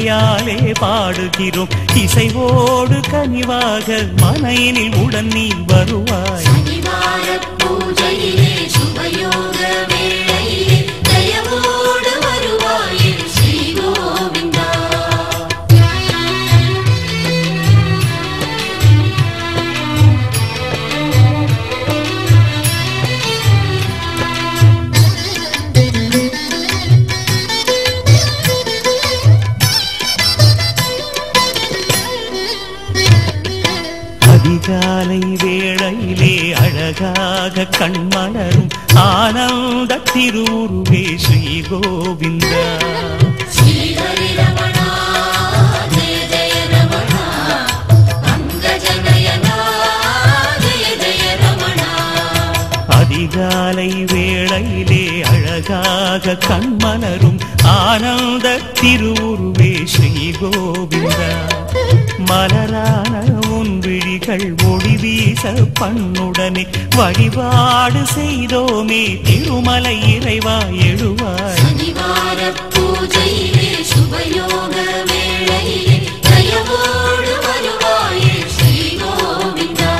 யாலே பாடுகிறோம் இசைவோடு கனிவாக மனையினில் உடன் நீ வருவாய். பூஜையிலே சுபயோக வேளையிலே தயவோடு வருவாயே ஸ்ரீ கோவிந்தா. அதிகாலை வேளையிலே அழகாக கண்மலரும் ஆனந்த திருவுருவே ஸ்ரீ கோவிந்தா. ஸ்ரீஹரி ரமணா ஜெய ஜெய ரமணா அங்கஜனயனா ஜெய ஜெய ரமணா. அதிகாலை வேளையிலே அழகாக கண்மலரும் ஆனந்த திருவுருவே ஸ்ரீ கோவிந்தா. மலரான உன் விழிகள் ஒளி வீச பண்ணுடனே வழிபாடு செய்தோமே திருமலை இறைவா எழுவாய். சனிவார பூஜையிலே சுபயோக வேளையிலே தயவோடு வருவாயே ஸ்ரீ கோவிந்தா.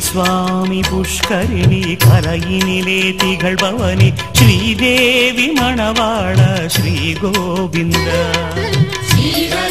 சுவாமி புஷ்கரிணி கரையினிலே திகழ்பவனி ஸ்ரீதேவி மணவாள ஸ்ரீ கோவிந்தா. ஸ்ரீஹரி